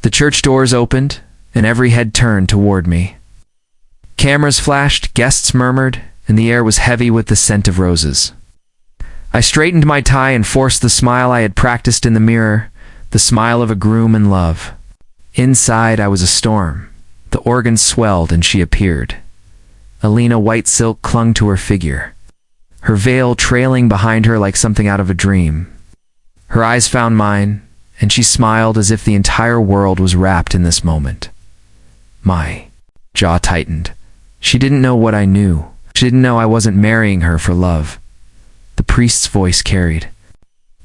The church doors opened, and every head turned toward me. Cameras flashed, guests murmured, and the air was heavy with the scent of roses. I straightened my tie and forced the smile I had practiced in the mirror, the smile of a groom in love. Inside, I was a storm. The organ swelled and she appeared. Alina, white silk clung to her figure, her veil trailing behind her like something out of a dream. Her eyes found mine, and she smiled as if the entire world was wrapped in this moment. My jaw tightened. She didn't know what I knew. She didn't know I wasn't marrying her for love. The priest's voice carried.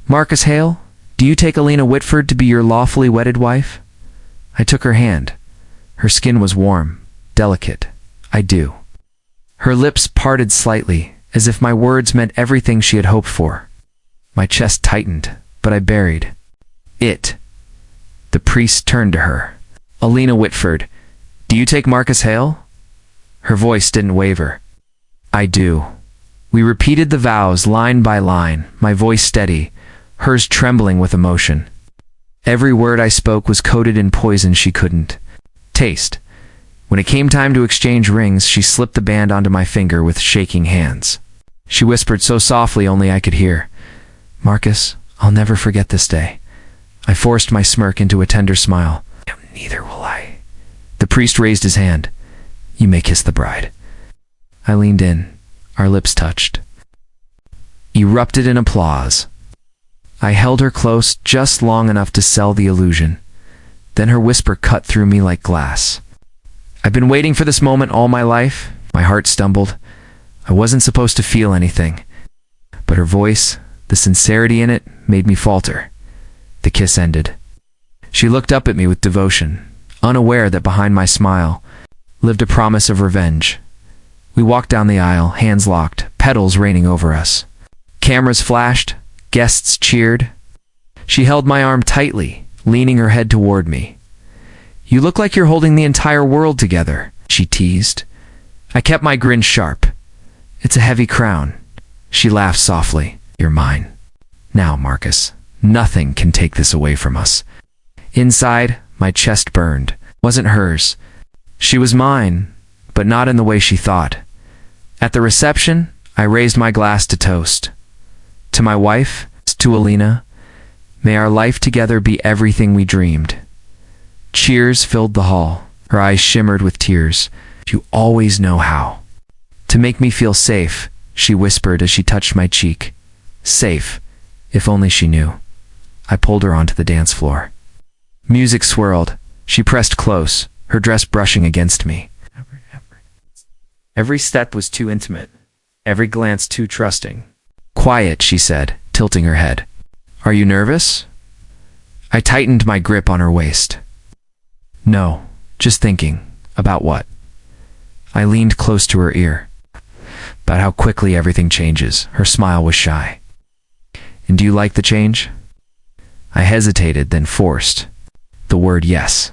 "Marcus Hale, do you take Alina Whitford to be your lawfully wedded wife?" I took her hand. Her skin was warm, delicate. "I do." Her lips parted slightly, as if my words meant everything she had hoped for. My chest tightened, but I buried it. The priest turned to her. "Alina Whitford, do you take Marcus Hale?" Her voice didn't waver. "I do." We repeated the vows line by line, my voice steady, hers trembling with emotion. Every word I spoke was coated in poison she couldn't taste. When it came time to exchange rings, she slipped the band onto my finger with shaking hands. She whispered so softly only I could hear, "Marcus, I'll never forget this day." I forced my smirk into a tender smile. "No, neither will I." The priest raised his hand. "You may kiss the bride." I leaned in. Our lips touched. Erupted in applause. I held her close just long enough to sell the illusion. Then her whisper cut through me like glass. "I've been waiting for this moment all my life." My heart stumbled. I wasn't supposed to feel anything. But her voice, the sincerity in it, made me falter. The kiss ended. She looked up at me with devotion, unaware that behind my smile lived a promise of revenge. We walked down the aisle, hands locked, petals raining over us. Cameras flashed, guests cheered. She held my arm tightly, leaning her head toward me. "You look like you're holding the entire world together," she teased. I kept my grin sharp. "It's a heavy crown." She laughed softly. "You're mine. Now, Marcus, nothing can take this away from us." Inside, my chest burned. It wasn't hers. She was mine, but not in the way she thought. At the reception, I raised my glass to toast. To my wife, to Alina, may our life together be everything we dreamed. Cheers filled the hall. Her eyes shimmered with tears. "You always know how." "To make me feel safe," she whispered as she touched my cheek. Safe, if only she knew. I pulled her onto the dance floor. Music swirled. She pressed close, her dress brushing against me. Every step was too intimate, every glance too trusting. "Quiet," she said, tilting her head. "Are you nervous?" I tightened my grip on her waist. "No, just thinking." "About what?" I leaned close to her ear. "About how quickly everything changes." Her smile was shy. "And do you like the change?" I hesitated, then forced the word yes.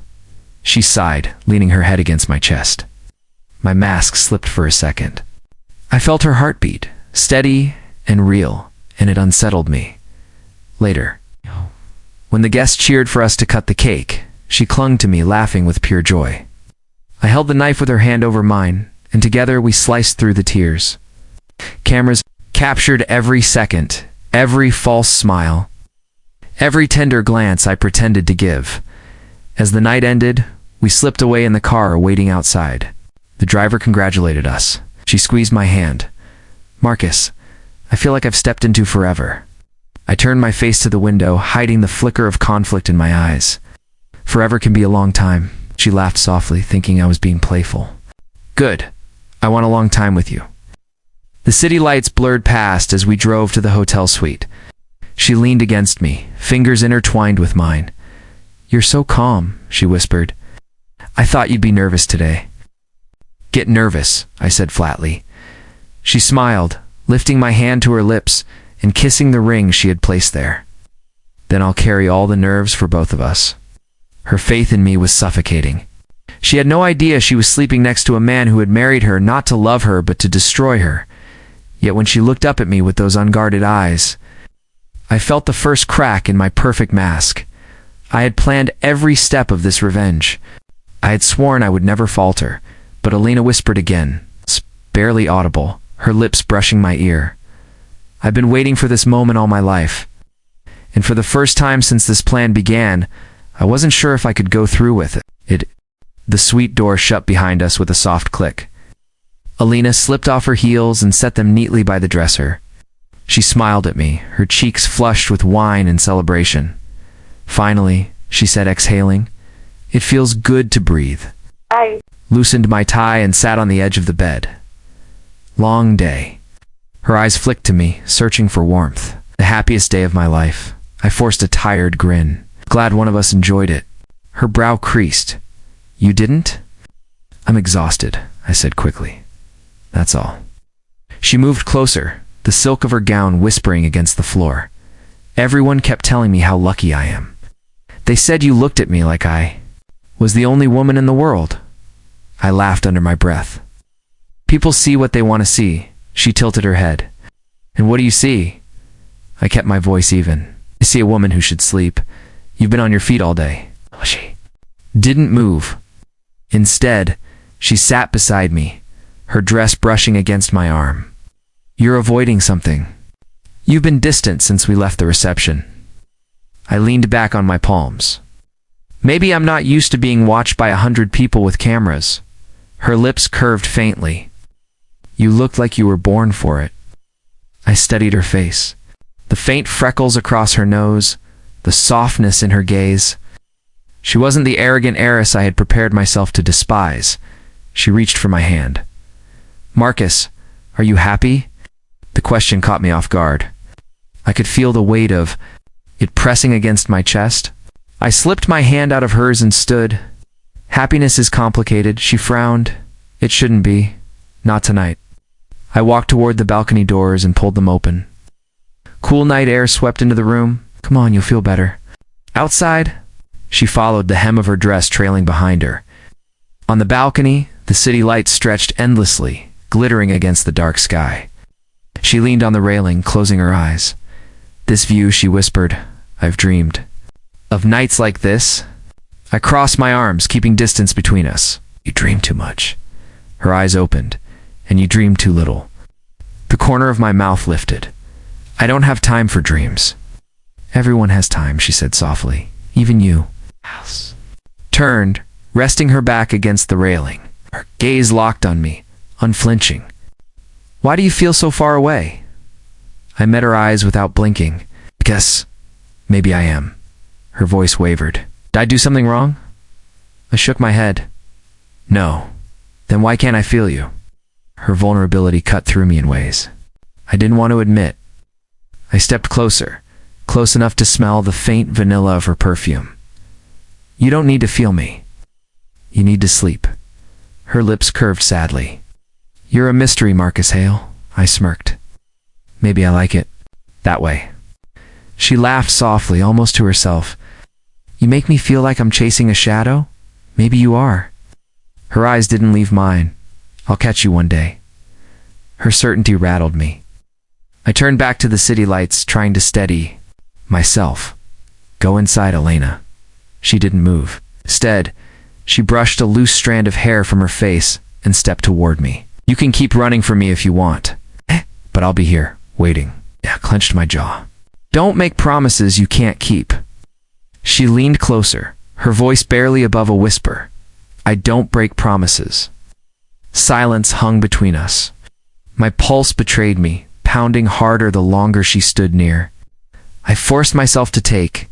She sighed, leaning her head against my chest. My mask slipped for a second. I felt her heartbeat, steady and real, and it unsettled me. Later, when the guests cheered for us to cut the cake, she clung to me, laughing with pure joy. I held the knife with her hand over mine, and together we sliced through the tears. Cameras captured every second, every false smile, every tender glance I pretended to give. As the night ended, we slipped away in the car waiting outside. The driver congratulated us. She squeezed my hand. "Marcus, I feel like I've stepped into forever." I turned my face to the window, hiding the flicker of conflict in my eyes. "Forever can be a long time." She laughed softly, thinking I was being playful. "Good. I want a long time with you." The city lights blurred past as we drove to the hotel suite. She leaned against me, fingers intertwined with mine. "You're so calm," she whispered. "I thought you'd be nervous today." "Get nervous," I said flatly. She smiled, lifting my hand to her lips and kissing the ring she had placed there. "Then I'll carry all the nerves for both of us." Her faith in me was suffocating. She had no idea she was sleeping next to a man who had married her not to love her but to destroy her. Yet when she looked up at me with those unguarded eyes, I felt the first crack in my perfect mask. I had planned every step of this revenge. I had sworn I would never falter, but Elena whispered again, barely audible, her lips brushing my ear. I've been waiting for this moment all my life. And for the first time since this plan began, I wasn't sure if I could go through with it. The suite door shut behind us with a soft click. Elena slipped off her heels and set them neatly by the dresser. She smiled at me, her cheeks flushed with wine and celebration. Finally, she said, exhaling, "It feels good to breathe." I loosened my tie and sat on the edge of the bed. Long day. Her eyes flicked to me, searching for warmth. The happiest day of my life. I forced a tired grin. Glad one of us enjoyed it. Her brow creased. "You didn't?" "I'm exhausted," I said quickly. "That's all." She moved closer, the silk of her gown whispering against the floor. "Everyone kept telling me how lucky I am. They said you looked at me like I was the only woman in the world." I laughed under my breath. "People see what they want to see." She tilted her head. "And what do you see?" I kept my voice even. "I see a woman who should sleep. You've been on your feet all day." She didn't move. Instead, she sat beside me, her dress brushing against my arm. "You're avoiding something. You've been distant since we left the reception." I leaned back on my palms. "Maybe I'm not used to being watched by 100 people with cameras." Her lips curved faintly. "You looked like you were born for it." I studied her face. The faint freckles across her nose, the softness in her gaze. She wasn't the arrogant heiress I had prepared myself to despise. She reached for my hand. "Marcus, are you happy?" The question caught me off guard. I could feel the weight of it pressing against my chest. I slipped my hand out of hers and stood. "Happiness is complicated," she frowned. "It shouldn't be. Not tonight." I walked toward the balcony doors and pulled them open. Cool night air swept into the room. "Come on, you'll feel better." "Outside?" She followed, the hem of her dress trailing behind her. On the balcony, the city lights stretched endlessly, glittering against the dark sky. She leaned on the railing, closing her eyes. "This view," she whispered, "I've dreamed of nights like this." I crossed my arms, keeping distance between us. "You dream too much." Her eyes opened. "And you dream too little." The corner of my mouth lifted. "I don't have time for dreams." "Everyone has time," she said softly. "Even you." Turned, resting her back against the railing. Her gaze locked on me, unflinching. "Why do you feel so far away?" I met her eyes without blinking. "Because maybe I am." Her voice wavered. "Did I do something wrong?" I shook my head. "No." "Then why can't I feel you?" Her vulnerability cut through me in ways I didn't want to admit. I stepped closer, close enough to smell the faint vanilla of her perfume. "You don't need to feel me. You need to sleep." Her lips curved sadly. "You're a mystery, Marcus Hale." I smirked. "Maybe I like it that way." She laughed softly, almost to herself. "You make me feel like I'm chasing a shadow? Maybe you are." Her eyes didn't leave mine. "I'll catch you one day." Her certainty rattled me. I turned back to the city lights, trying to steady myself. "Go inside, Elena." She didn't move. Instead, she brushed a loose strand of hair from her face and stepped toward me. "You can keep running from me if you want, but I'll be here, waiting." I clenched my jaw. "Don't make promises you can't keep." She leaned closer, her voice barely above a whisper. "I don't break promises." Silence hung between us. My pulse betrayed me, pounding harder the longer she stood near. I forced myself to take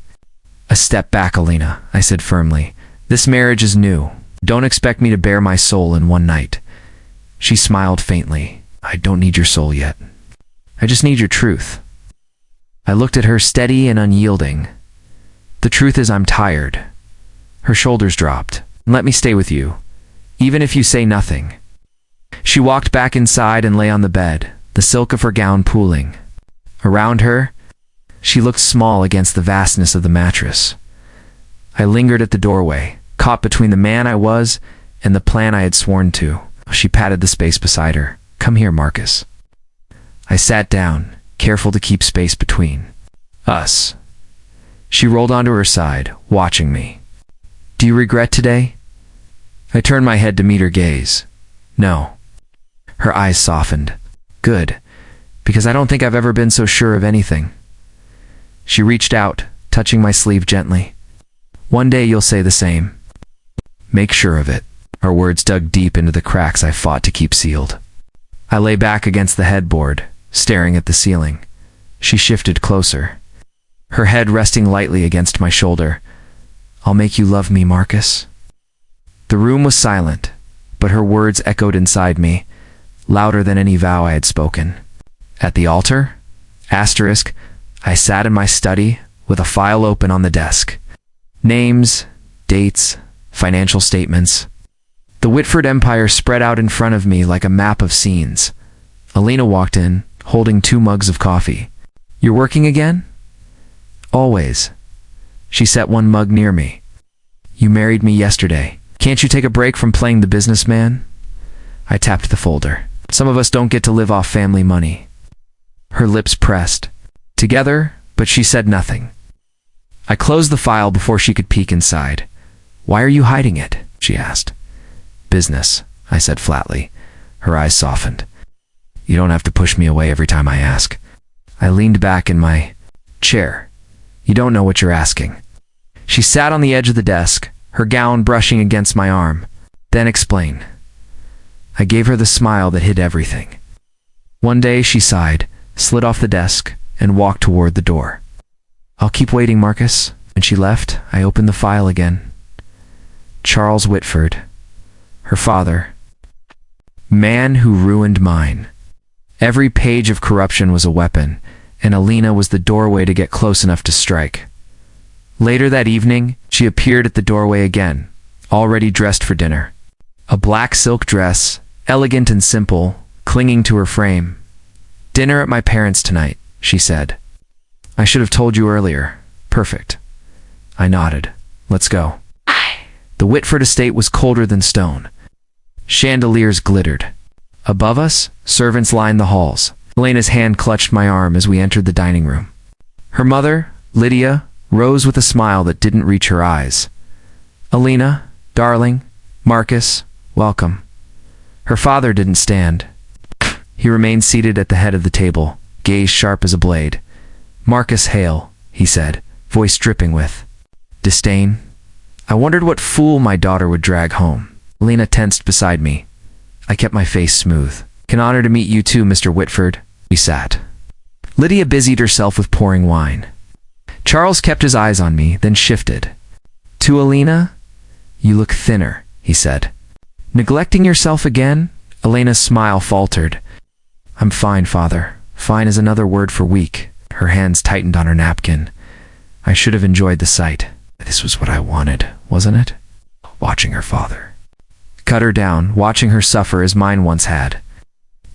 a step back. "Elena," I said firmly, "this marriage is new. Don't expect me to bare my soul in one night." She smiled faintly. "I don't need your soul yet. I just need your truth." I looked at her, steady and unyielding. "The truth is I'm tired." Her shoulders dropped. "Let me stay with you, even if you say nothing." She walked back inside and lay on the bed, the silk of her gown pooling. Around her, she looked small against the vastness of the mattress. I lingered at the doorway, caught between the man I was and the plan I had sworn to. She patted the space beside her. "Come here, Marcus." I sat down, careful to keep space between us. She rolled onto her side, watching me. Do you regret today? I turned my head to meet her gaze. No. Her eyes softened. Good, because I don't think I've ever been so sure of anything. She reached out, touching my sleeve gently. One day you'll say the same. Make sure of it. Her words dug deep into the cracks I fought to keep sealed. I lay back against the headboard, staring at the ceiling. She shifted closer, her head resting lightly against my shoulder. I'll make you love me, Marcus. The room was silent, but her words echoed inside me, louder than any vow I had spoken. At the altar, I sat in my study with a file open on the desk. Names, dates, financial statements. The Whitford Empire spread out in front of me like a map of scenes. Alina walked in, holding 2 mugs of coffee. You're working again? Always. She set one mug near me. You married me yesterday. Can't you take a break from playing the businessman? I tapped the folder. Some of us don't get to live off family money. Her lips pressed together, but she said nothing. I closed the file before she could peek inside. Why are you hiding it? She asked. Business, I said flatly. Her eyes softened. You don't have to push me away every time I ask. I leaned back in my chair. You don't know what you're asking. She sat on the edge of the desk, her gown brushing against my arm. Then explain. I gave her the smile that hid everything. One day she sighed, slid off the desk, and walked toward the door. I'll keep waiting, Marcus. When she left, I opened the file again. Charles Whitford. Her father. Man who ruined mine. Every page of corruption was a weapon, and Alina was the doorway to get close enough to strike. Later that evening, she appeared at the doorway again, already dressed for dinner. A black silk dress, elegant and simple, clinging to her frame. Dinner at my parents' tonight, she said. I should have told you earlier. Perfect. I nodded. Let's go. The Whitford estate was colder than stone. Chandeliers glittered. Above us, servants lined the halls. Elena's hand clutched my arm as we entered the dining room. Her mother, Lydia, rose with a smile that didn't reach her eyes. Alina, darling, Marcus, welcome. Her father didn't stand. He remained seated at the head of the table, gaze sharp as a blade. Marcus Hale, he said, voice dripping with disdain. I wondered what fool my daughter would drag home. Alina tensed beside me. I kept my face smooth. Can honor to meet you too, Mr. Whitford. We sat. Lydia busied herself with pouring wine. Charles kept his eyes on me, then shifted. To Alina? You look thinner, he said. Neglecting yourself again? Elena's smile faltered. I'm fine, father. Fine is another word for weak. Her hands tightened on her napkin. I should have enjoyed the sight. This was what I wanted, wasn't it? Watching her father. Cut her down, watching her suffer as mine once had.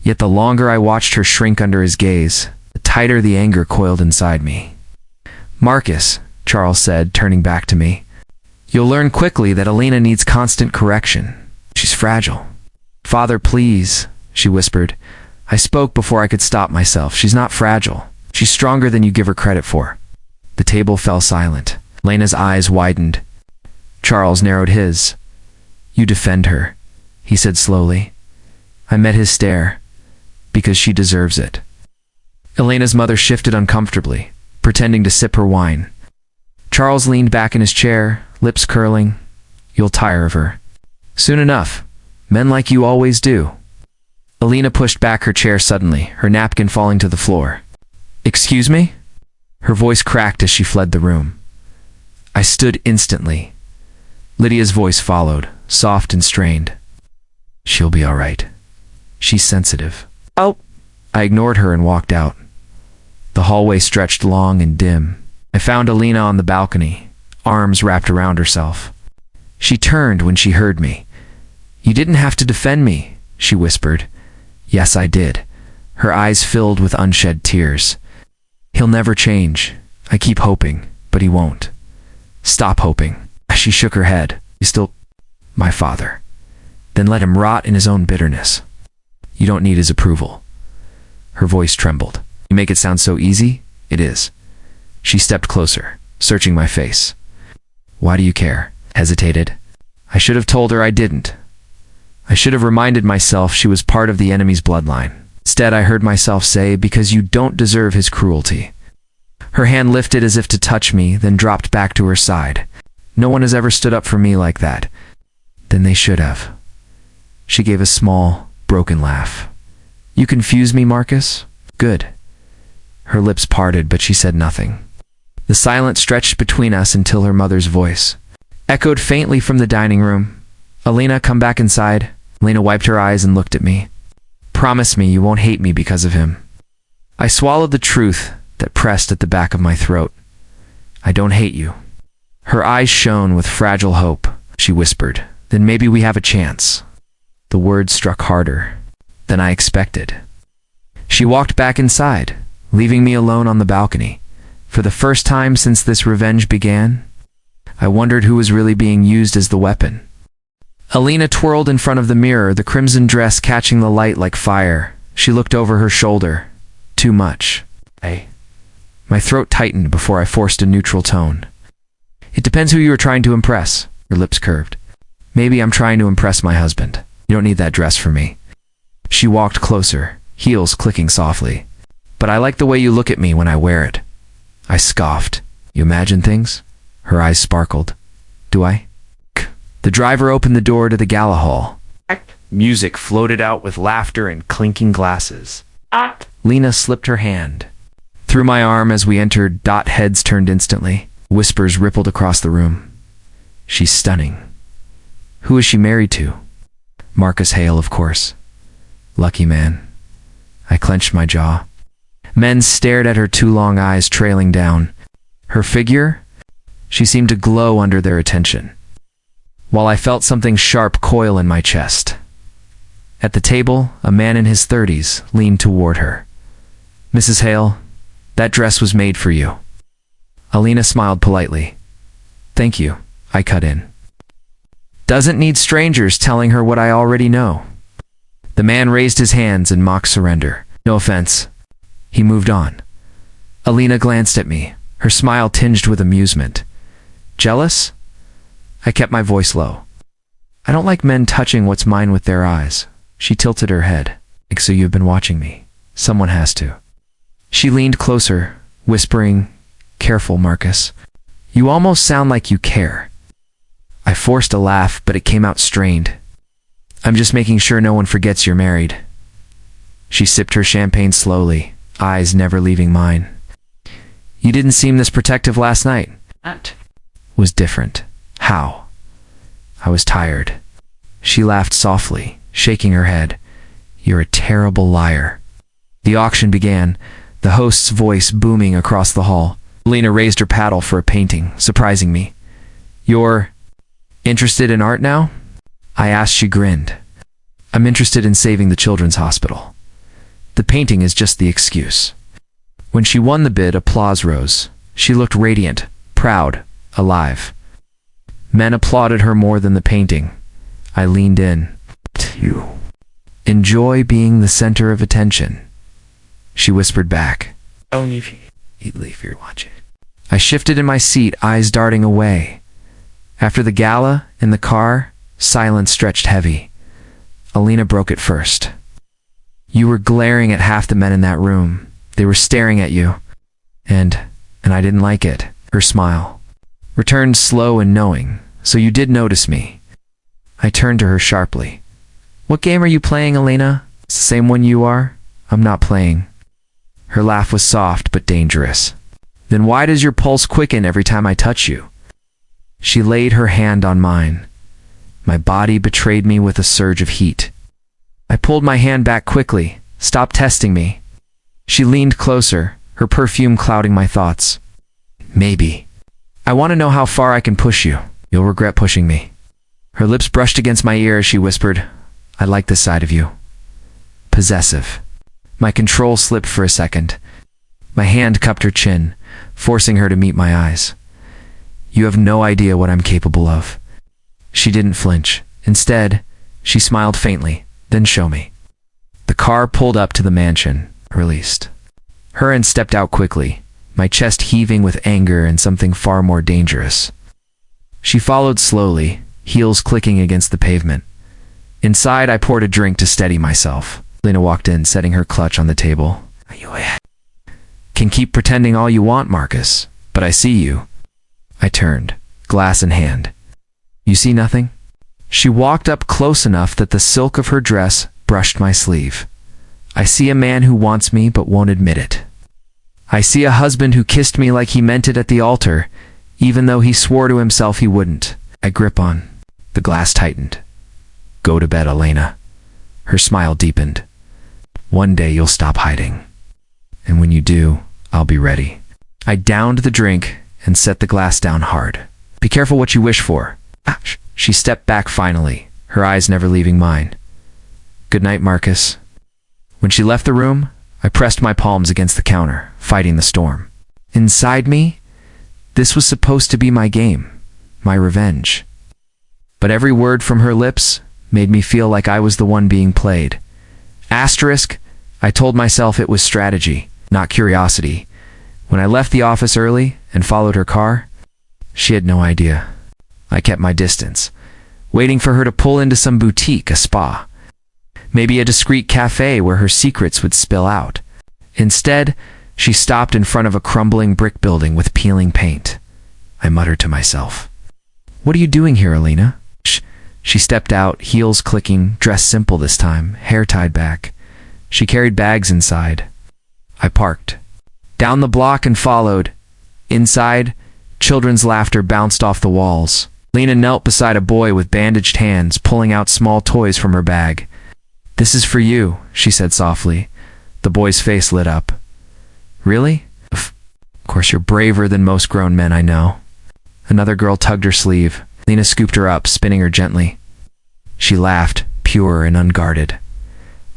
Yet the longer I watched her shrink under his gaze, the tighter the anger coiled inside me. Marcus, Charles said, turning back to me. You'll learn quickly that Alina needs constant correction. She's fragile. Father, please, she whispered. I spoke before I could stop myself. She's not fragile. She's stronger than you give her credit for. The table fell silent. Lena's eyes widened. Charles narrowed his. You defend her, he said slowly. I met his stare. Because she deserves it. Elena's mother shifted uncomfortably, pretending to sip her wine. Charles leaned back in his chair, lips curling. You'll tire of her. Soon enough. Men like you always do. Alina pushed back her chair suddenly, her napkin falling to the floor. Excuse me? Her voice cracked as she fled the room. I stood instantly. Lydia's voice followed, soft and strained. She'll be all right. She's sensitive. Oh! I ignored her and walked out. The hallway stretched long and dim. I found Alina on the balcony, arms wrapped around herself. She turned when she heard me. You didn't have to defend me, she whispered. Yes, I did. Her eyes filled with unshed tears. He'll never change. I keep hoping, but he won't. Stop hoping. She shook her head. He's still my father. Then let him rot in his own bitterness. You don't need his approval. Her voice trembled. You make it sound so easy? It is. She stepped closer. searching my face. Why do you care? Hesitated. I should have told her I didn't. I should have reminded myself she was part of the enemy's bloodline. Instead, I heard myself say, because you don't deserve his cruelty. Her hand lifted as if to touch me, then dropped back to her side. No one has ever stood up for me like that. Then they should have. She gave a small, broken laugh. You confuse me, Marcus? Good. Her lips parted, but she said nothing. The silence stretched between us until her mother's voice echoed faintly from the dining room. Alina, come back inside. Alina wiped her eyes and looked at me. Promise me you won't hate me because of him. I swallowed the truth that pressed at the back of my throat. I don't hate you. Her eyes shone with fragile hope. She whispered, then maybe we have a chance. The words struck harder than I expected. She walked back inside, leaving me alone on the balcony. For the first time since this revenge began, I wondered who was really being used as the weapon. Alina twirled in front of the mirror, the crimson dress catching the light like fire. She looked over her shoulder. Too much. My throat tightened before I forced a neutral tone. It depends who you are trying to impress. Her lips curved. Maybe I'm trying to impress my husband. You don't need that dress for me. She walked closer, heels clicking softly. But I like the way you look at me when I wear it. I scoffed. You imagine things? Her eyes sparkled. Do I? The driver opened the door to the gala hall. Music floated out with laughter and clinking glasses. Lena slipped her hand through my arm as we entered. Heads turned instantly. Whispers rippled across the room. She's stunning. Who is she married to? Marcus Hale, of course. Lucky man. I clenched my jaw. Men stared at her two long eyes trailing down. Her figure? She seemed to glow under their attention, while I felt something sharp coil in my chest. At the table, a man in his 30s leaned toward her. Mrs. Hale, that dress was made for you. Alina smiled politely. Thank you, I cut in. Doesn't need strangers telling her what I already know. The man raised his hands in mock surrender. No offense. He moved on. Alina glanced at me, her smile tinged with amusement. Jealous? I kept my voice low. I don't like men touching what's mine with their eyes. She tilted her head. So you've been watching me. Someone has to. She leaned closer, whispering, Careful, Marcus. You almost sound like you care. I forced a laugh, but it came out strained. I'm just making sure no one forgets you're married. She sipped her champagne slowly, eyes never leaving mine. You didn't seem this protective last night. That was different. How? I was tired. She laughed softly, shaking her head. You're a terrible liar. The auction began, the host's voice booming across the hall. Lena raised her paddle for a painting, surprising me. You're interested in art now? I asked. She grinned. I'm interested in saving the children's hospital. The painting is just the excuse. When she won the bid, applause rose. She looked radiant, proud, alive. Men applauded her more than the painting. I leaned in. You enjoy being the center of attention, she whispered back. Only if you're watching. I shifted in my seat, eyes darting away. After the gala, in the car, silence stretched heavy. Alina broke it first. You were glaring at half the men in that room. They were staring at you. And I didn't like it. Her smile returned slow and knowing. So you did notice me. I turned to her sharply. What game are you playing, Alina? It's the same one you are? I'm not playing. Her laugh was soft but dangerous. Then why does your pulse quicken every time I touch you? She laid her hand on mine. My body betrayed me with a surge of heat. I pulled my hand back quickly. Stop testing me. She leaned closer, her perfume clouding my thoughts. Maybe. I want to know how far I can push you. You'll regret pushing me. Her lips brushed against my ear as she whispered, I like this side of you. Possessive. My control slipped for a second. My hand cupped her chin, forcing her to meet my eyes. You have no idea what I'm capable of. She didn't flinch. Instead, she smiled faintly. Then show me. The car pulled up to the mansion, released. Hurin stepped out quickly, my chest heaving with anger and something far more dangerous. She followed slowly, heels clicking against the pavement. Inside, I poured a drink to steady myself. Lena walked in, setting her clutch on the table. You can keep pretending all you want, Marcus, but I see you. I turned, glass in hand. You see nothing? She walked up close enough that the silk of her dress brushed my sleeve. I see a man who wants me but won't admit it. I see a husband who kissed me like he meant it at the altar, even though he swore to himself he wouldn't. I grip on. The glass tightened. Go to bed, Elena. Her smile deepened. One day you'll stop hiding. And when you do, I'll be ready. I downed the drink and set the glass down hard. Be careful what you wish for. She stepped back finally, her eyes never leaving mine. Good night, Marcus. When she left the room, I pressed my palms against the counter, fighting the storm. Inside me, this was supposed to be my game, my revenge. But every word from her lips made me feel like I was the one being played. Asterisk, I told myself it was strategy, not curiosity. When I left the office early and followed her car, she had no idea. I kept my distance, waiting for her to pull into some boutique, a spa. Maybe a discreet cafe where her secrets would spill out. Instead, she stopped in front of a crumbling brick building with peeling paint. I muttered to myself, "What are you doing here, Elena?" She stepped out, heels clicking, dressed simple this time, hair tied back. She carried bags inside. I parked. Down the block and followed. Inside, children's laughter bounced off the walls. Lena knelt beside a boy with bandaged hands, pulling out small toys from her bag. "This is for you," she said softly. The boy's face lit up. "Really? Of course you're braver than most grown men I know." Another girl tugged her sleeve. Lena scooped her up, spinning her gently. She laughed, pure and unguarded.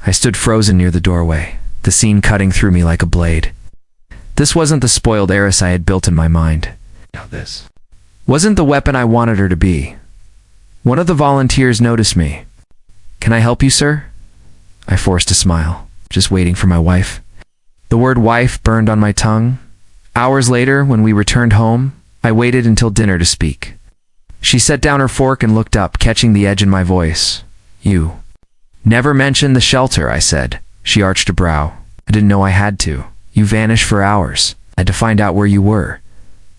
I stood frozen near the doorway, the scene cutting through me like a blade. This wasn't the spoiled heiress I had built in my mind. Now this wasn't the weapon I wanted her to be. One of the volunteers noticed me. "Can I help you, sir?" I forced a smile, just waiting for my wife. The word wife burned on my tongue. Hours later, when we returned home, I waited until dinner to speak. She set down her fork and looked up, catching the edge in my voice. "You never mentioned the shelter," I said. She arched a brow. "I didn't know I had to. You vanished for hours. I had to find out where you were."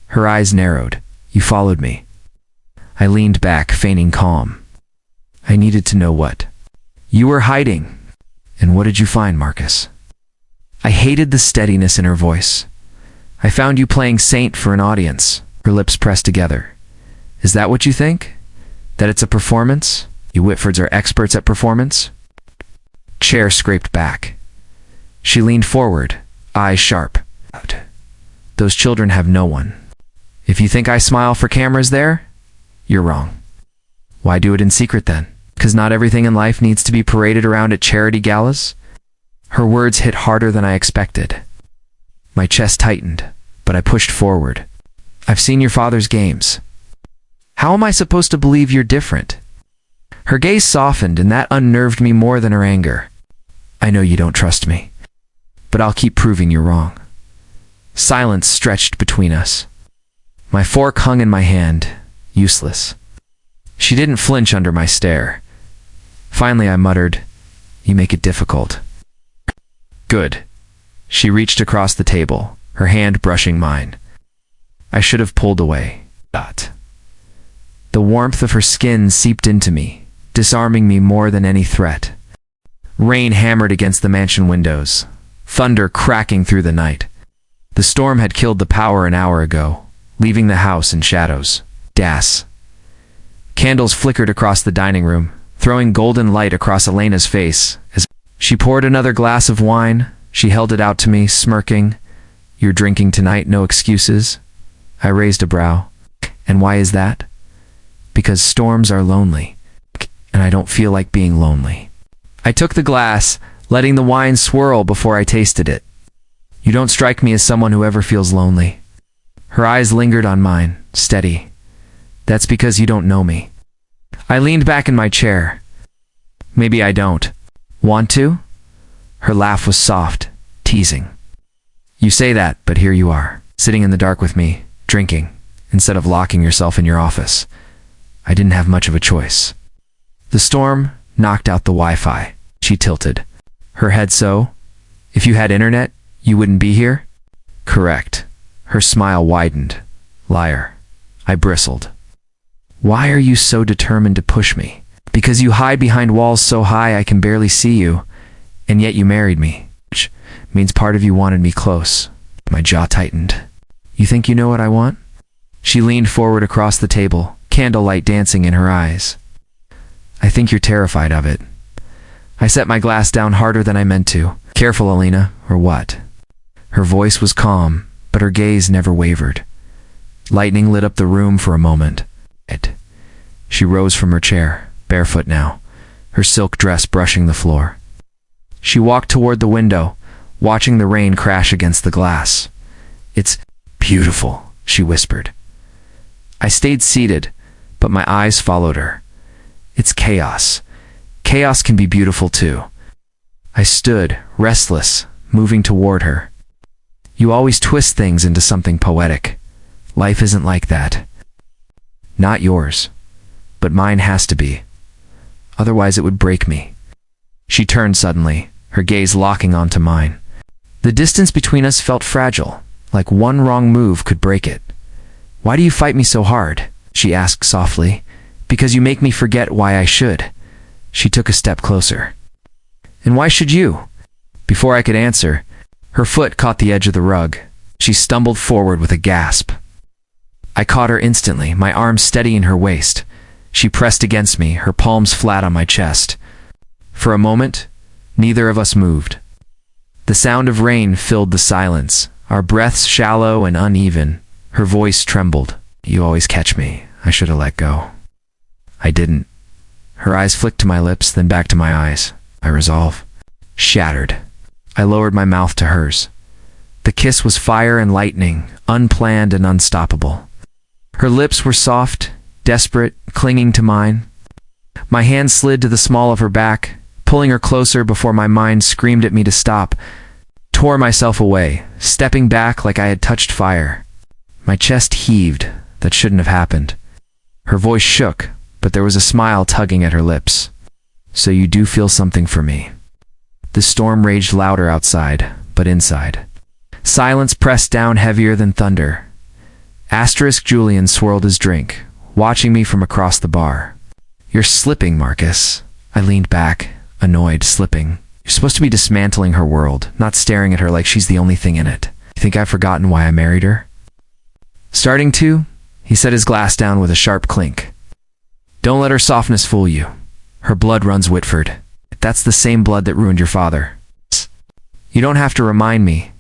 Her eyes narrowed. "You followed me." I leaned back, feigning calm. "I needed to know what you were hiding." "And what did you find, Marcus?" I hated the steadiness in her voice. "I found you playing saint for an audience." Her lips pressed together. "Is that what you think? That it's a performance? You Whitfords are experts at performance?" Chair scraped back. She leaned forward, eyes sharp. "Those children have no one. If you think I smile for cameras there, you're wrong." "Why do it in secret then? Because not everything in life needs to be paraded around at charity galas?" Her words hit harder than I expected. My chest tightened, but I pushed forward. "I've seen your father's games. How am I supposed to believe you're different?" Her gaze softened, and that unnerved me more than her anger. "I know you don't trust me, but I'll keep proving you're wrong." Silence stretched between us. My fork hung in my hand, useless. She didn't flinch under my stare. Finally I muttered, "You make it difficult." "Good." She reached across the table, her hand brushing mine. I should have pulled away. The warmth of her skin seeped into me, disarming me more than any threat. Rain hammered against the mansion windows, thunder cracking through the night. The storm had killed the power an hour ago, leaving the house in shadows. Das. Candles flickered across the dining room, throwing golden light across Elena's face. As she poured another glass of wine, she held it out to me, smirking. "You're drinking tonight, no excuses?" I raised a brow. "And why is that?" "Because storms are lonely, and I don't feel like being lonely." I took the glass, letting the wine swirl before I tasted it. "You don't strike me as someone who ever feels lonely." Her eyes lingered on mine, steady. "That's because you don't know me." I leaned back in my chair. "Maybe I don't. Want to?" Her laugh was soft, teasing. "You say that, but here you are." sitting in the dark with me, drinking, instead of locking yourself in your office. I didn't have much of a choice. The storm knocked out the Wi-Fi. She tilted her head. So, if you had internet, you wouldn't be here? Correct. Her smile widened. Liar. I bristled. Why are you so determined to push me? Because you hide behind walls so high I can barely see you, and yet you married me, which means part of you wanted me close. My jaw tightened. You think you know what I want? She leaned forward across the table, candlelight dancing in her eyes. I think you're terrified of it. I set my glass down harder than I meant to. Careful, Alina, or what? Her voice was calm, but her gaze never wavered. Lightning lit up the room for a moment. She rose from her chair, barefoot now, her silk dress brushing the floor. She walked toward the window, watching the rain crash against the glass. It's beautiful, she whispered. I stayed seated, but my eyes followed her. It's chaos. Chaos can be beautiful too. I stood, restless, moving toward her. You always twist things into something poetic. Life isn't like that. Not yours, but mine has to be. Otherwise it would break me. She turned suddenly, her gaze locking onto mine. The distance between us felt fragile, like one wrong move could break it. Why do you fight me so hard? She asked softly. Because you make me forget why I should. She took a step closer. And why should you? Before I could answer, her foot caught the edge of the rug. She stumbled forward with a gasp. I caught her instantly, my arm steady in her waist. She pressed against me, her palms flat on my chest. For a moment, neither of us moved. The sound of rain filled the silence, our breaths shallow and uneven. Her voice trembled. You always catch me. I should have let go. I didn't. Her eyes flicked to my lips, then back to my eyes. My resolve shattered. I lowered my mouth to hers. The kiss was fire and lightning, unplanned and unstoppable. Her lips were soft, desperate, clinging to mine. My hand slid to the small of her back, pulling her closer before my mind screamed at me to stop. Tore myself away, stepping back like I had touched fire. My chest heaved. That shouldn't have happened. Her voice shook, but there was a smile tugging at her lips. So you do feel something for me. The storm raged louder outside, but inside. Silence pressed down heavier than thunder. Julian swirled his drink, watching me from across the bar. You're slipping, Marcus. I leaned back, annoyed, slipping. You're supposed to be dismantling her world, not staring at her like she's the only thing in it. You think I've forgotten why I married her? Starting to? He set his glass down with a sharp clink. Don't let her softness fool you. Her blood runs Whitford. That's the same blood that ruined your father. You don't have to remind me.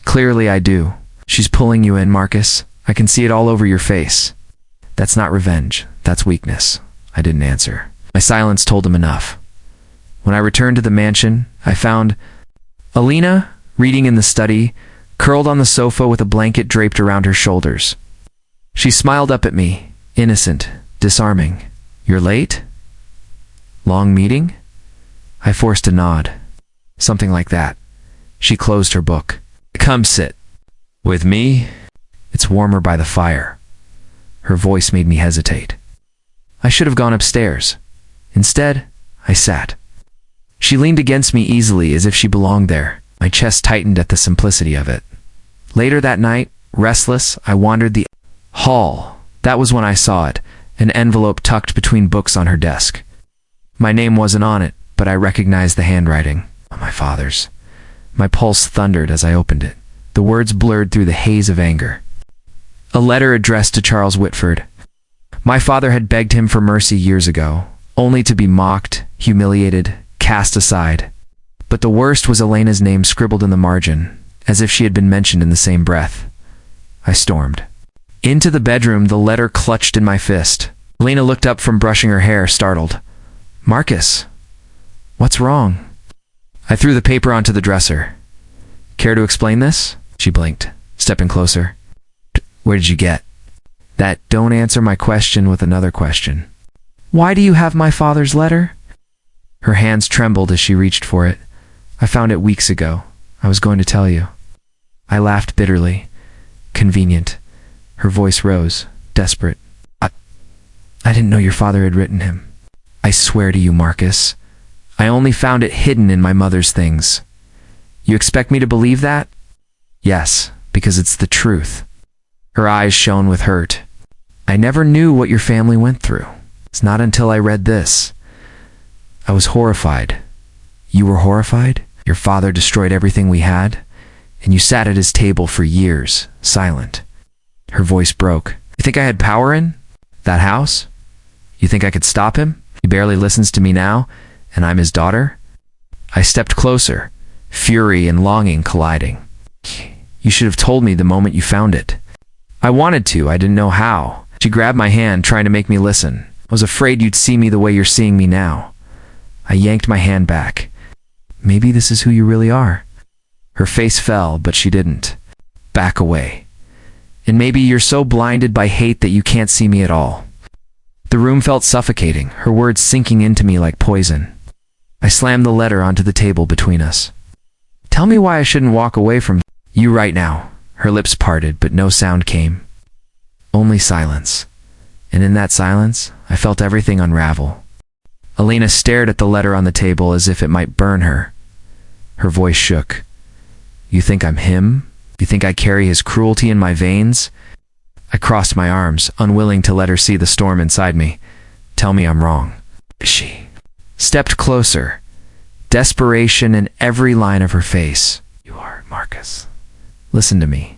Clearly I do. She's pulling you in, Marcus. I can see it all over your face. That's not revenge. That's weakness. I didn't answer. My silence told him enough. When I returned to the mansion, I found Alina reading in the study, curled on the sofa with a blanket draped around her shoulders. She smiled up at me, innocent, disarming. You're late? Long meeting? I forced a nod. Something like that. She closed her book. Come sit. With me? It's warmer by the fire. Her voice made me hesitate. I should have gone upstairs. Instead, I sat. She leaned against me easily as if she belonged there. My chest tightened at the simplicity of it. Later that night, restless, I wandered the hall. That was when I saw it, an envelope tucked between books on her desk. My name wasn't on it, but I recognized the handwriting. My father's. My pulse thundered as I opened it. The words blurred through the haze of anger. A letter addressed to Charles Whitford. My father had begged him for mercy years ago, only to be mocked, humiliated, cast aside. But the worst was Elena's name scribbled in the margin, as if she had been mentioned in the same breath. I stormed. Into the bedroom, the letter clutched in my fist. Elena looked up from brushing her hair, startled. Marcus, what's wrong? I threw the paper onto the dresser. Care to explain this? She blinked, stepping closer. Where did you get that? Don't answer my question with another question. Why do you have my father's letter? Her hands trembled as she reached for it. I found it weeks ago. I was going to tell you. I laughed bitterly. Convenient. Her voice rose, desperate. I didn't know your father had written him. I swear to you, Marcus, I only found it hidden in my mother's things. You expect me to believe that? Yes, because it's the truth. Her eyes shone with hurt. I never knew what your family went through. It's not until I read this. I was horrified. You were horrified? Your father destroyed everything we had, and you sat at his table for years, silent. Her voice broke. You think I had power in that house? You think I could stop him? He barely listens to me now, and I'm his daughter? I stepped closer, fury and longing colliding. You should have told me the moment you found it. I wanted to, I didn't know how. She grabbed my hand, trying to make me listen. I was afraid you'd see me the way you're seeing me now. I yanked my hand back. Maybe this is who you really are. Her face fell, but she didn't. Back away. And maybe you're so blinded by hate that you can't see me at all. The room felt suffocating, her words sinking into me like poison. I slammed the letter onto the table between us. Tell me why I shouldn't walk away from you right now. Her lips parted, but no sound came. Only silence. And in that silence, I felt everything unravel. Elena stared at the letter on the table as if it might burn her. Her voice shook. You think I'm him? You think I carry his cruelty in my veins? I crossed my arms, unwilling to let her see the storm inside me. Tell me I'm wrong. She stepped closer, desperation in every line of her face. You are, Marcus. Listen to me.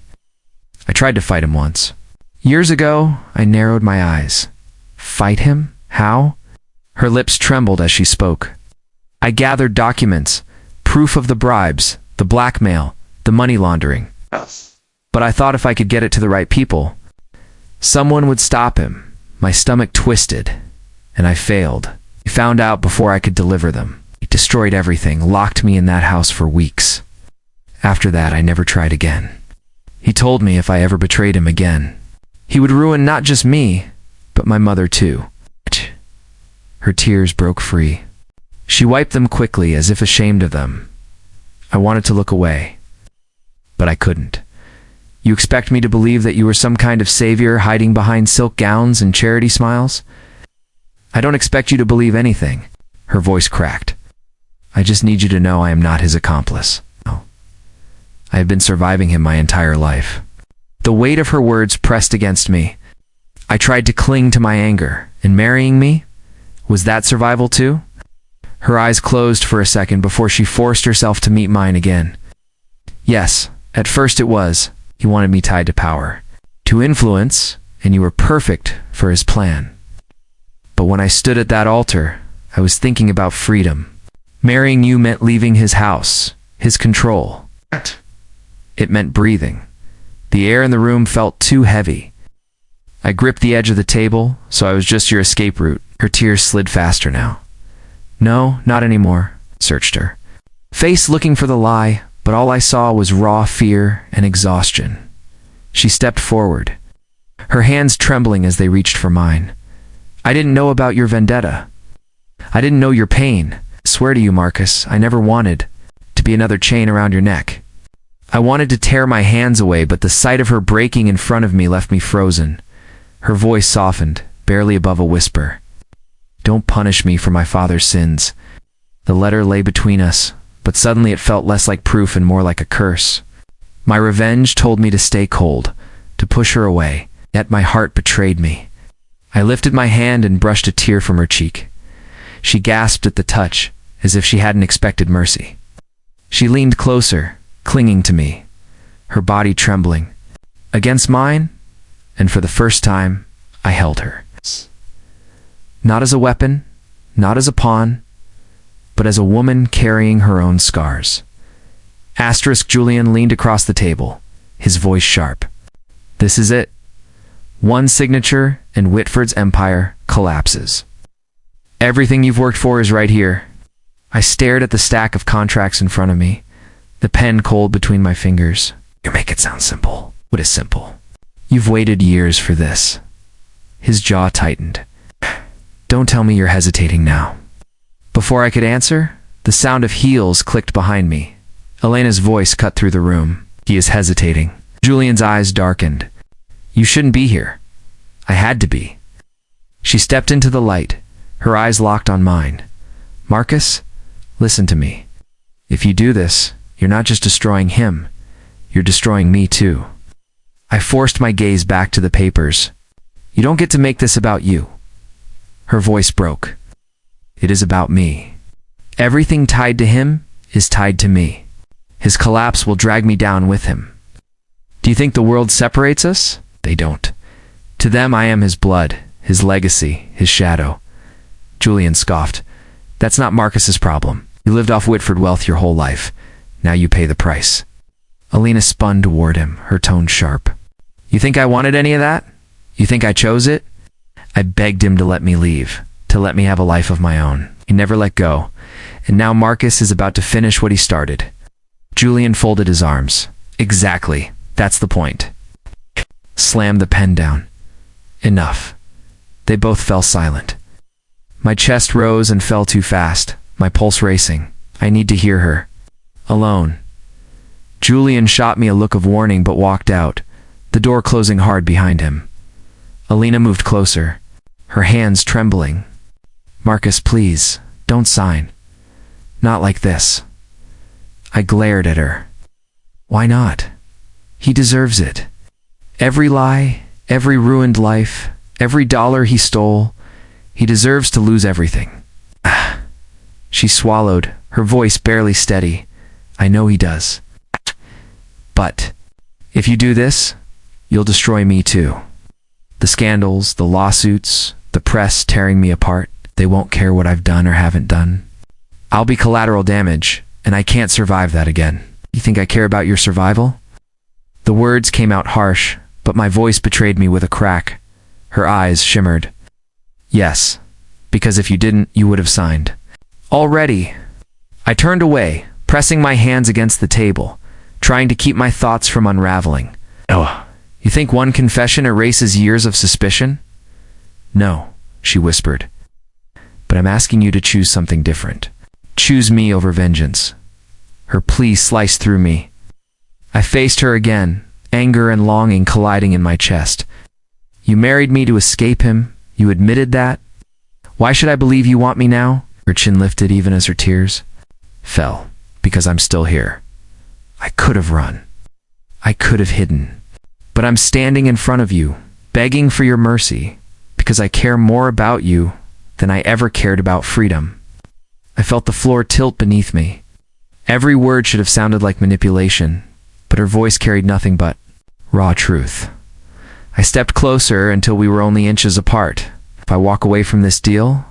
I tried to fight him once. Years ago, I narrowed my eyes. Fight him? How? Her lips trembled as she spoke. I gathered documents, proof of the bribes, the blackmail, the money laundering. But I thought if I could get it to the right people, someone would stop him. My stomach twisted, and I failed. He found out before I could deliver them. He destroyed everything, locked me in that house for weeks. After that, I never tried again. He told me if I ever betrayed him again, he would ruin not just me, but my mother too. Her tears broke free. She wiped them quickly as if ashamed of them. I wanted to look away, but I couldn't. You expect me to believe that you were some kind of savior hiding behind silk gowns and charity smiles? I don't expect you to believe anything. Her voice cracked. I just need you to know I am not his accomplice. No. I have been surviving him my entire life. The weight of her words pressed against me. I tried to cling to my anger, and marrying me? Was that survival too? Her eyes closed for a second before she forced herself to meet mine again. Yes, at first it was. He wanted me tied to power, to influence, and you were perfect for his plan. But when I stood at that altar, I was thinking about freedom. Marrying you meant leaving his house, his control. It meant breathing. The air in the room felt too heavy. I gripped the edge of the table, so I was just your escape route. Her tears slid faster now. No, not anymore. Searched her face looking for the lie, but all I saw was raw fear and exhaustion. She stepped forward, her hands trembling as they reached for mine. I didn't know about your vendetta. I didn't know your pain. I swear to you, Marcus, I never wanted to be another chain around your neck. I wanted to tear my hands away, but the sight of her breaking in front of me left me frozen. Her voice softened, barely above a whisper. Don't punish me for my father's sins. The letter lay between us, but suddenly it felt less like proof and more like a curse. My revenge told me to stay cold, to push her away, yet my heart betrayed me. I lifted my hand and brushed a tear from her cheek. She gasped at the touch, as if she hadn't expected mercy. She leaned closer, clinging to me, her body trembling against mine, and for the first time, I held her. Not as a weapon, not as a pawn, but as a woman carrying her own scars. Julian leaned across the table, his voice sharp. This is it. One signature and Whitford's empire collapses. Everything you've worked for is right here. I stared at the stack of contracts in front of me, the pen cold between my fingers. You make it sound simple. What is simple? You've waited years for this. His jaw tightened. Don't tell me you're hesitating now. Before I could answer, the sound of heels clicked behind me. Elena's voice cut through the room. He is hesitating. Julian's eyes darkened. You shouldn't be here. I had to be. She stepped into the light, her eyes locked on mine. Marcus, listen to me. If you do this, you're not just destroying him, you're destroying me too. I forced my gaze back to the papers. You don't get to make this about you. Her voice broke. It is about me. Everything tied to him is tied to me. His collapse will drag me down with him. Do you think the world separates us? They don't. To them, I am his blood, his legacy, his shadow. Julian scoffed. That's not Marcus's problem. You lived off Whitford wealth your whole life. Now you pay the price. Alina spun toward him, her tone sharp. You think I wanted any of that? You think I chose it? I begged him to let me leave, to let me have a life of my own. He never let go. And now Marcus is about to finish what he started. Julian folded his arms. Exactly. That's the point. Slammed the pen down. Enough. They both fell silent. My chest rose and fell too fast, my pulse racing. I need to hear her. Alone. Julian shot me a look of warning but walked out, the door closing hard behind him. Alina moved closer, her hands trembling. Marcus, please, don't sign. Not like this. I glared at her. Why not? He deserves it. Every lie, every ruined life, every dollar he stole, he deserves to lose everything. She swallowed, her voice barely steady. I know he does. But if you do this, you'll destroy me too. The scandals, the lawsuits, the press tearing me apart, they won't care what I've done or haven't done. I'll be collateral damage, and I can't survive that again. You think I care about your survival? The words came out harsh, but my voice betrayed me with a crack. Her eyes shimmered. Yes, because if you didn't, you would have signed. Already. I turned away, pressing my hands against the table, trying to keep my thoughts from unraveling. Oh, you think one confession erases years of suspicion? No, she whispered. But I'm asking you to choose something different. Choose me over vengeance. Her plea sliced through me. I faced her again, anger and longing colliding in my chest. You married me to escape him. You admitted that. Why should I believe you want me now? Her chin lifted even as her tears fell. Because I'm still here. I could have run. I could have hidden. But I'm standing in front of you, begging for your mercy, because I care more about you than I ever cared about freedom. I felt the floor tilt beneath me. Every word should have sounded like manipulation, but her voice carried nothing but raw truth. I stepped closer until we were only inches apart. If I walk away from this deal,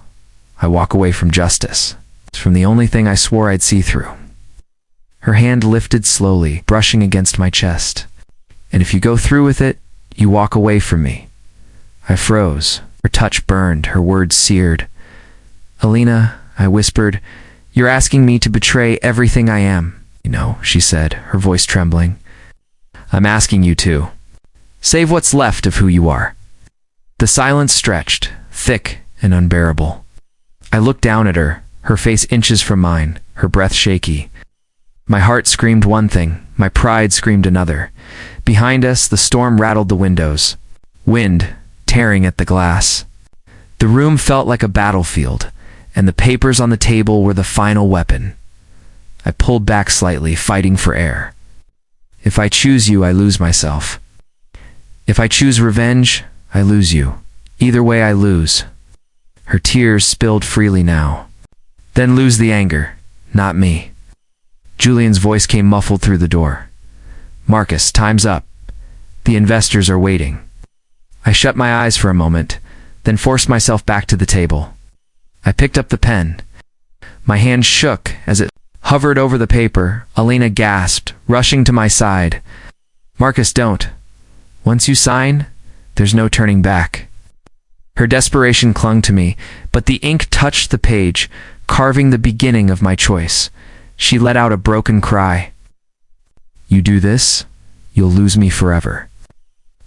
I walk away from justice. It's from the only thing I swore I'd see through. Her hand lifted slowly, brushing against my chest. And if you go through with it, you walk away from me. I froze. Her touch burned, her words seared. Alina, I whispered, you're asking me to betray everything I am. You know, she said, her voice trembling. I'm asking you to. Save what's left of who you are. The silence stretched, thick and unbearable. I looked down at her, her face inches from mine, her breath shaky. My heart screamed one thing, my pride screamed another. Behind us, the storm rattled the windows, wind tearing at the glass. The room felt like a battlefield, and the papers on the table were the final weapon. I pulled back slightly, fighting for air. If I choose you, I lose myself. If I choose revenge, I lose you. Either way, I lose. Her tears spilled freely now. Then lose the anger, not me. Julian's voice came muffled through the door. Marcus, time's up. The investors are waiting. I shut my eyes for a moment, then forced myself back to the table. I picked up the pen. My hand shook as it hovered over the paper. Alina gasped, rushing to my side. Marcus, don't. Once you sign, there's no turning back. Her desperation clung to me, but the ink touched the page, carving the beginning of my choice. She let out a broken cry. You do this, you'll lose me forever.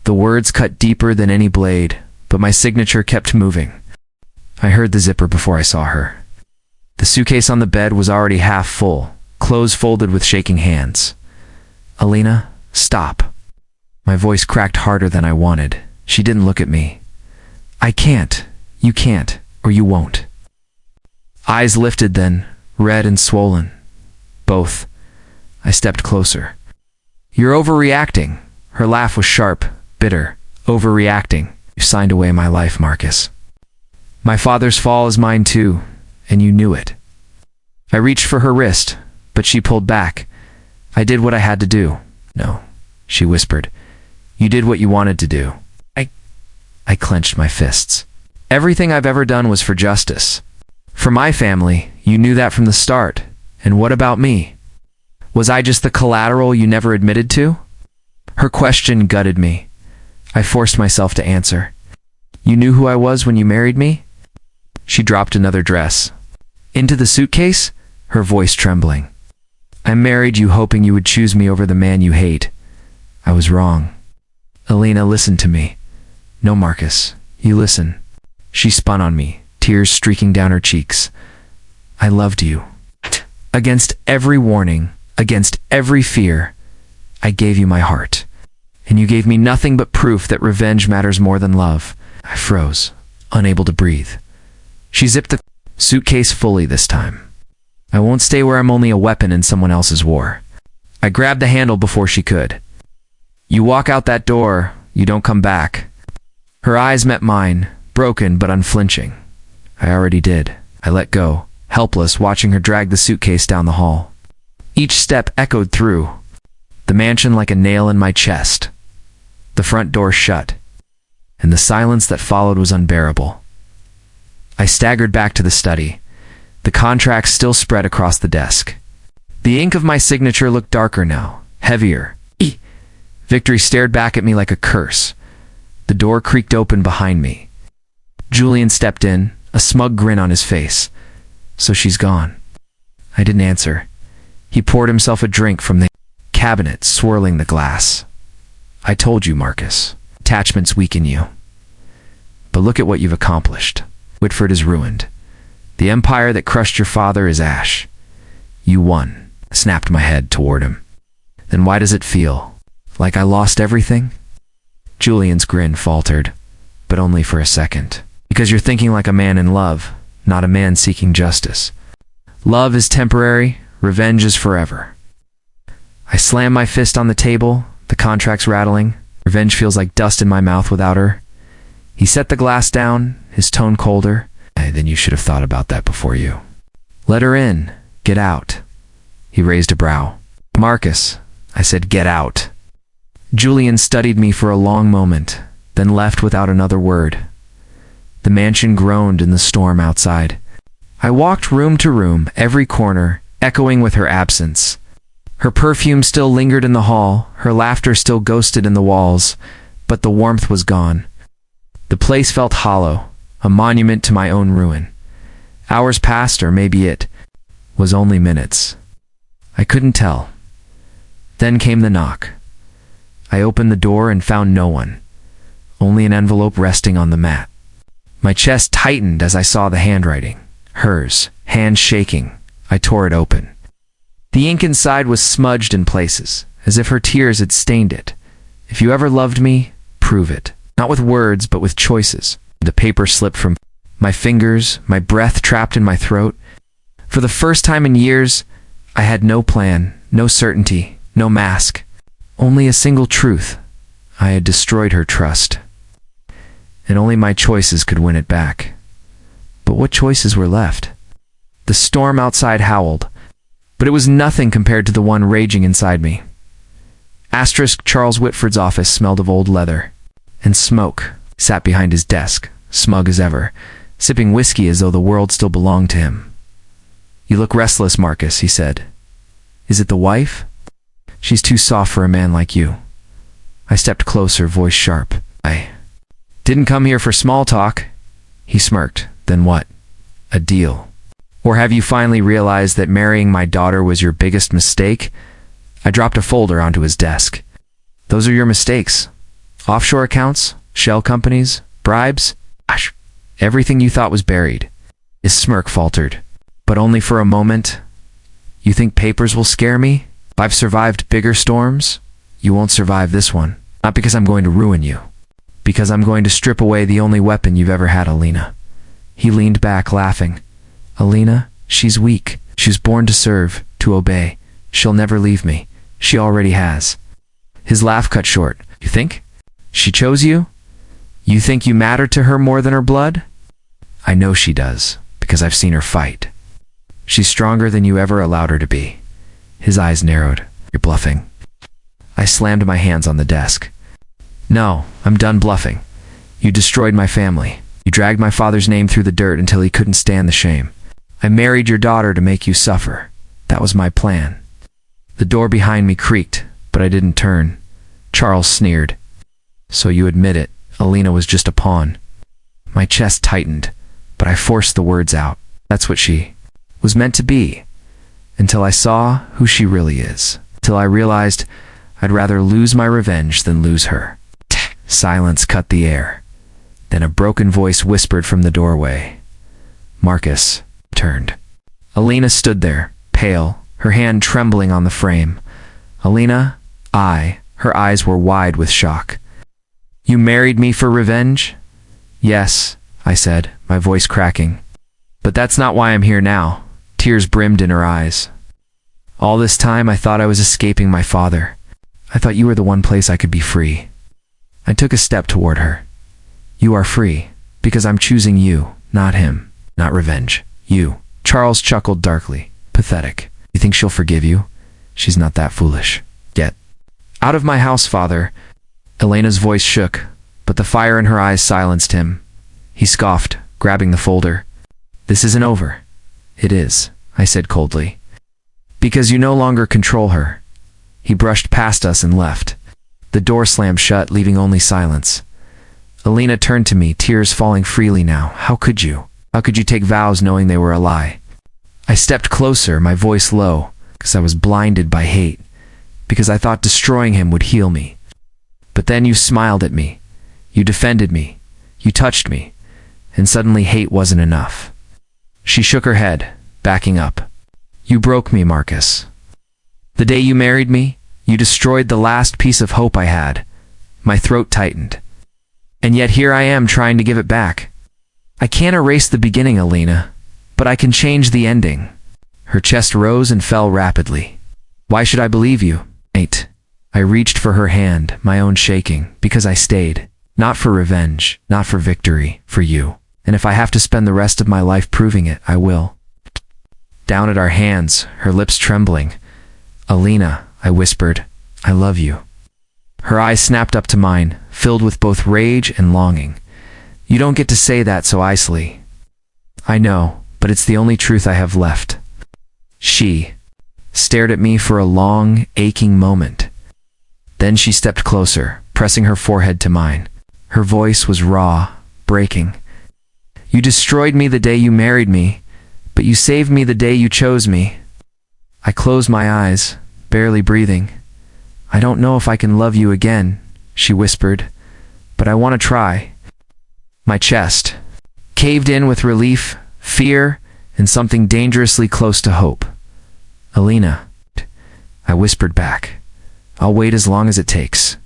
The words cut deeper than any blade, but my signature kept moving. I heard the zipper before I saw her. The suitcase on the bed was already half full, clothes folded with shaking hands. Alina, stop. My voice cracked harder than I wanted. She didn't look at me. I can't. You can't, or you won't. Eyes lifted then, red and swollen. Both. I stepped closer. You're overreacting. Her laugh was sharp, bitter. Overreacting. You signed away my life, Marcus. My father's fall is mine too, and you knew it. I reached for her wrist, but she pulled back. I did what I had to do. No, she whispered. You did what you wanted to do. I clenched my fists. Everything I've ever done was for justice. For my family, you knew that from the start. And what about me? Was I just the collateral you never admitted to? Her question gutted me. I forced myself to answer. You knew who I was when you married me? She dropped another dress. Into the suitcase? Her voice trembling. I married you hoping you would choose me over the man you hate. I was wrong. Elena, listen to me. No, Marcus, you listen. She spun on me, tears streaking down her cheeks. I loved you. Against every warning, against every fear, I gave you my heart. And you gave me nothing but proof that revenge matters more than love. I froze, unable to breathe. She zipped the suitcase fully this time. I won't stay where I'm only a weapon in someone else's war. I grabbed the handle before she could. You walk out that door, you don't come back. Her eyes met mine, broken but unflinching. I already did. I let go, helpless, watching her drag the suitcase down the hall. Each step echoed through the mansion like a nail in my chest. The front door shut, and the silence that followed was unbearable. I staggered back to the study. The contracts still spread across the desk. The ink of my signature looked darker now, heavier. Victory stared back at me like a curse. The door creaked open behind me. Julian stepped in, a smug grin on his face. So she's gone. I didn't answer. He poured himself a drink from the cabinet, swirling the glass. I told you, Marcus. Attachments weaken you. But look at what you've accomplished. Whitford is ruined. The empire that crushed your father is ash. You won. I snapped my head toward him. Then why does it feel like I lost everything? Julian's grin faltered, but only for a second. Because you're thinking like a man in love, not a man seeking justice. Love is temporary, revenge is forever. I slammed my fist on the table, the contracts rattling. Revenge feels like dust in my mouth without her. He set the glass down, his tone colder. Then you should have thought about that before you. Let her in. Get out. He raised a brow. Marcus, I said, get out. Julian studied me for a long moment, then left without another word. The mansion groaned in the storm outside. I walked room to room, every corner, echoing with her absence. Her perfume still lingered in the hall, her laughter still ghosted in the walls, but the warmth was gone. The place felt hollow, a monument to my own ruin. Hours passed, or maybe it was only minutes. I couldn't tell. Then came the knock. I opened the door and found no one, only an envelope resting on the mat. My chest tightened as I saw the handwriting. Hers, hand shaking. I tore it open. The ink inside was smudged in places, as if her tears had stained it. If you ever loved me, prove it. Not with words, but with choices. The paper slipped from my fingers, my breath trapped in my throat. For the first time in years, I had no plan, no certainty, no mask. Only a single truth. I had destroyed her trust. And only my choices could win it back. But what choices were left? The storm outside howled, but it was nothing compared to the one raging inside me. Asterisk Charles Whitford's office smelled of old leather. And Smoke sat behind his desk, smug as ever, sipping whiskey as though the world still belonged to him. You look restless, Marcus, he said. Is it the wife? She's too soft for a man like you. I stepped closer, voice sharp. I didn't come here for small talk. He smirked. Then what? A deal. Or have you finally realized that marrying my daughter was your biggest mistake? I dropped a folder onto his desk. Those are your mistakes. Offshore accounts, shell companies, bribes. Gosh, everything you thought was buried. His smirk faltered. But only for a moment. You think papers will scare me? I've survived bigger storms. You won't survive this one. Not because I'm going to ruin you. Because I'm going to strip away the only weapon you've ever had, Alina." He leaned back, laughing. "Alina, she's weak. She was born to serve, to obey. She'll never leave me. She already has." His laugh cut short. "You think? She chose you? You think you matter to her more than her blood?" "I know she does, because I've seen her fight. She's stronger than you ever allowed her to be." His eyes narrowed. "You're bluffing." I slammed my hands on the desk. "No, I'm done bluffing. You destroyed my family. You dragged my father's name through the dirt until he couldn't stand the shame. I married your daughter to make you suffer. That was my plan." The door behind me creaked, but I didn't turn. Charles sneered. "So you admit it, Alina was just a pawn." My chest tightened, but I forced the words out. "That's what she was meant to be, until I saw who she really is. Till I realized I'd rather lose my revenge than lose her." Silence cut the air. Then a broken voice whispered from the doorway. Marcus turned. Alina stood there, pale, her hand trembling on the frame. "Alina, her eyes were wide with shock. "You married me for revenge?" "Yes," I said, my voice cracking. "But that's not why I'm here now." Tears brimmed in her eyes. "All this time I thought I was escaping my father. I thought you were the one place I could be free." I took a step toward her. "You are free, because I'm choosing you, not him, not revenge. You." Charles chuckled darkly. "Pathetic. You think she'll forgive you? She's not that foolish. Get out of my house, father." Elena's voice shook, but the fire in her eyes silenced him. He scoffed, grabbing the folder. "This isn't over." "It is," I said coldly. "Because you no longer control her." He brushed past us and left. The door slammed shut, leaving only silence. Alina turned to me, tears falling freely now. "How could you? How could you take vows knowing they were a lie?" I stepped closer, my voice low, because I was blinded by hate, because I thought destroying him would heal me. "But then you smiled at me. You defended me. You touched me. And suddenly hate wasn't enough." She shook her head, backing up. "You broke me, Marcus. The day you married me, you destroyed the last piece of hope I had." My throat tightened. "And yet here I am trying to give it back. I can't erase the beginning, Alina, but I can change the ending." Her chest rose and fell rapidly. "Why should I believe you?" I reached for her hand, my own shaking, because I stayed. Not for revenge, not for victory, for you. And if I have to spend the rest of my life proving it, I will. Down at our hands, her lips trembling. "Alina," I whispered, "I love you." Her eyes snapped up to mine, filled with both rage and longing. "You don't get to say that so icily." "I know, but it's the only truth I have left." She stared at me for a long, aching moment. Then she stepped closer, pressing her forehead to mine. Her voice was raw, breaking. "You destroyed me the day you married me, but you saved me the day you chose me." I closed my eyes, barely breathing. "I don't know if I can love you again," she whispered, "but I want to try." My chest caved in with relief, fear, and something dangerously close to hope. "Alina," I whispered back, "I'll wait as long as it takes."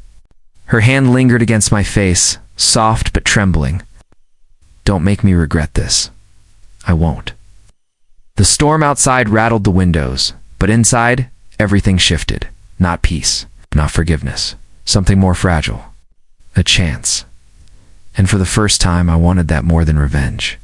Her hand lingered against my face, soft but trembling. "Don't make me regret this." "I won't." The storm outside rattled the windows, but inside, everything shifted. Not peace, not forgiveness, something more fragile. A chance. And for the first time, I wanted that more than revenge.